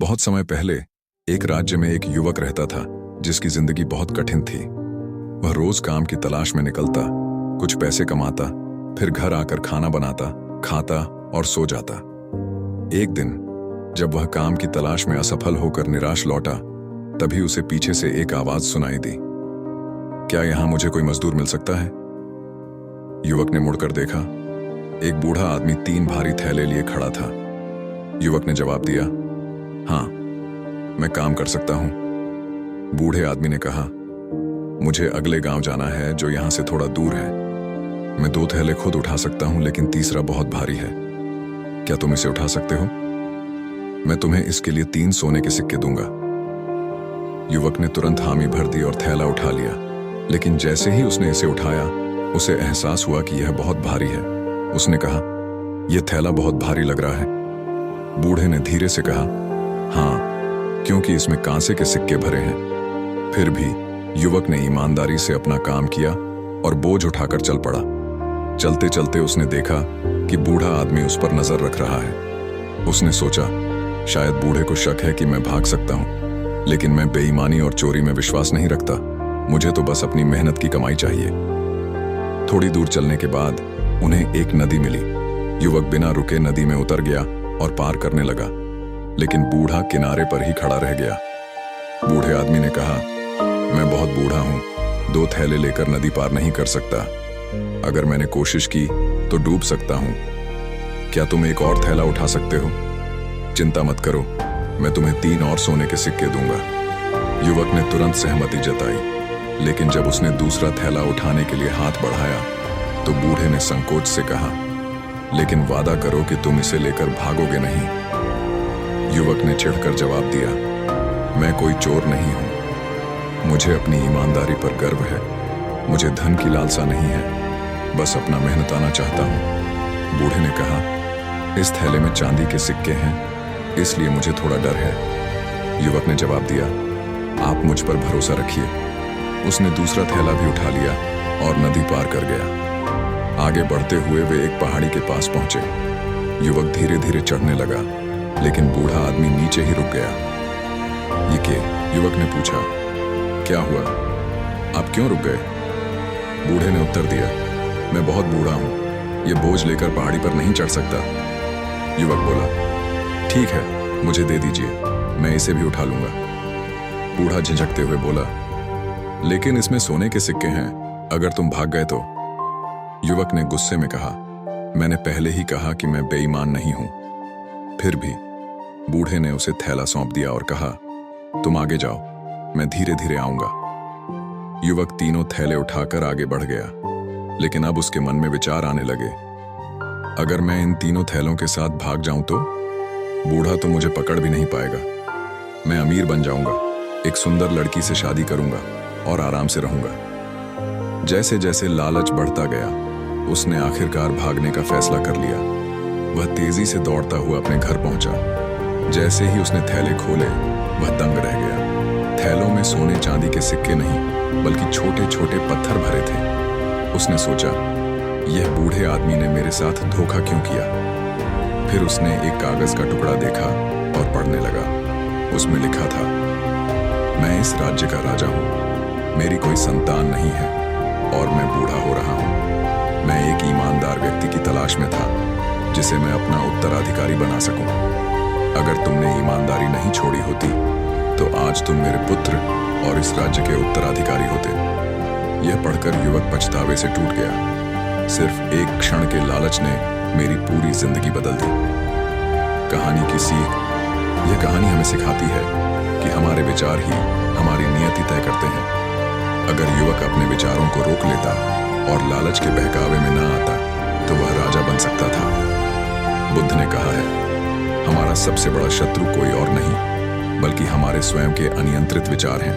बहुत समय पहले एक राज्य में एक युवक रहता था जिसकी जिंदगी बहुत कठिन थी। वह रोज काम की तलाश में निकलता, कुछ पैसे कमाता, फिर घर आकर खाना बनाता, खाता और सो जाता। एक दिन जब वह काम की तलाश में असफल होकर निराश लौटा, तभी उसे पीछे से एक आवाज सुनाई दी, क्या यहां मुझे कोई मजदूर मिल सकता है? युवक ने मुड़कर देखा। एक बूढ़ा आदमी 3 भारी थैले लिए खड़ा था। युवक ने जवाब दिया, हाँ, मैं काम कर सकता हूं। बूढ़े आदमी ने कहा, मुझे अगले गांव जाना है जो यहां से थोड़ा दूर है। मैं 2 थैले खुद उठा सकता हूं, लेकिन तीसरा बहुत भारी है। क्या तुम इसे उठा सकते हो? मैं तुम्हें इसके लिए 3 सोने के सिक्के दूंगा। युवक ने तुरंत हामी भर दी और थैला उठा लिया, लेकिन जैसे ही उसने इसे उठाया, उसे एहसास हुआ कि यह बहुत भारी है। उसने कहा, यह थैला बहुत भारी लग रहा है। बूढ़े ने धीरे से कहा, हाँ, क्योंकि इसमें कांसे के सिक्के भरे हैं। फिर भी युवक ने ईमानदारी से अपना काम किया और बोझ उठाकर चल पड़ा। चलते चलते उसने देखा कि बूढ़ा आदमी उस पर नजर रख रहा है। उसने सोचा, शायद बूढ़े को शक है कि मैं भाग सकता हूं, लेकिन मैं बेईमानी और चोरी में विश्वास नहीं रखता। मुझे तो बस अपनी मेहनत की कमाई चाहिए। थोड़ी दूर चलने के बाद उन्हें एक नदी मिली। युवक बिना रुके नदी में उतर गया और पार करने लगा, लेकिन बूढ़ा किनारे पर ही खड़ा रह गया। बूढ़े आदमी ने कहा, मैं बहुत बूढ़ा हूं, 2 थैले लेकर नदी पार नहीं कर सकता। अगर मैंने कोशिश की तो डूब सकता हूं। क्या तुम एक और थैला उठा सकते हो? चिंता मत करो, मैं तुम्हें 3 और सोने के सिक्के दूंगा। युवक ने तुरंत सहमति जताई, लेकिन जब उसने दूसरा थैला उठाने के लिए हाथ बढ़ाया तो बूढ़े ने संकोच से कहा, लेकिन वादा करो कि तुम इसे लेकर भागोगे नहीं। युवक ने चिढ़कर जवाब दिया, मैं कोई चोर नहीं हूं। मुझे अपनी ईमानदारी पर गर्व है। मुझे धन की लालसा नहीं है, बस अपना मेहनताना चाहता हूं। बूढ़े ने कहा, इस थैले में चांदी के सिक्के हैं, इसलिए मुझे थोड़ा डर है। युवक ने जवाब दिया, आप मुझ पर भरोसा रखिए। उसने दूसरा थैला भी उठा लिया और नदी पार कर गया। आगे बढ़ते हुए वे एक पहाड़ी के पास पहुंचे। युवक धीरे धीरे चढ़ने लगा, लेकिन बूढ़ा आदमी नीचे ही रुक गया। ये क्या? युवक ने पूछा, क्या हुआ? आप क्यों रुक गए? बूढ़े ने उत्तर दिया, मैं बहुत बूढ़ा हूं, ये बोझ लेकर पहाड़ी पर नहीं चढ़ सकता। युवक बोला, ठीक है, मुझे दे दीजिए, मैं इसे भी उठा लूंगा। बूढ़ा झिझकते हुए बोला, लेकिन इसमें सोने के सिक्के हैं, अगर तुम भाग गए तो? युवक ने गुस्से में कहा, मैंने पहले ही कहा कि मैं बेईमान नहीं हूं। फिर भी बूढ़े ने उसे थैला सौंप दिया और कहा, तुम आगे जाओ, मैं धीरे धीरे आऊंगा। युवक 3 थैले उठाकर आगे बढ़ गया, लेकिन अब उसके मन में विचार आने लगे, अगर मैं इन 3 थैलों के साथ भाग जाऊं तो बूढ़ा तो मुझे पकड़ भी नहीं पाएगा। मैं अमीर बन जाऊंगा, एक सुंदर लड़की से शादी करूंगा और आराम से रहूंगा। जैसे जैसे लालच बढ़ता गया, उसने आखिरकार भागने का फैसला कर लिया। वह तेजी से दौड़ता हुआ अपने घर पहुंचा। जैसे ही उसने थैले खोले, वह दंग रह गया। थैलों में सोने चांदी के सिक्के नहीं, बल्कि छोटे छोटे पत्थर भरे थे। उसने सोचा, यह बूढ़े आदमी ने मेरे साथ धोखा क्यों किया? फिर उसने एक कागज का टुकड़ा देखा और पढ़ने लगा। उसमें लिखा था, मैं इस राज्य का राजा हूं, मेरी कोई संतान नहीं है और मैं बूढ़ा हो रहा हूं। मैं एक ईमानदार व्यक्ति की तलाश में था, जिसे मैं अपना उत्तराधिकारी बना सकूं। अगर तुमने ईमानदारी नहीं छोड़ी होती, तो आज तुम मेरे पुत्र और इस राज्य के उत्तराधिकारी होते। यह पढ़कर युवक पछतावे से टूट गया। सिर्फ एक क्षण के लालच ने मेरी पूरी जिंदगी बदल दी। कहानी की सीख, यह कहानी हमें सिखाती है कि हमारे विचार ही हमारी नियति तय करते हैं। अगर युवक अपने विचारों को रोक लेता और लालच के बहकावे में ना आता, तो वह राजा बन सकता था। बुद्ध ने कहा है, हमारा सबसे बड़ा शत्रु कोई और नहीं, बल्कि हमारे स्वयं के अनियंत्रित विचार हैं।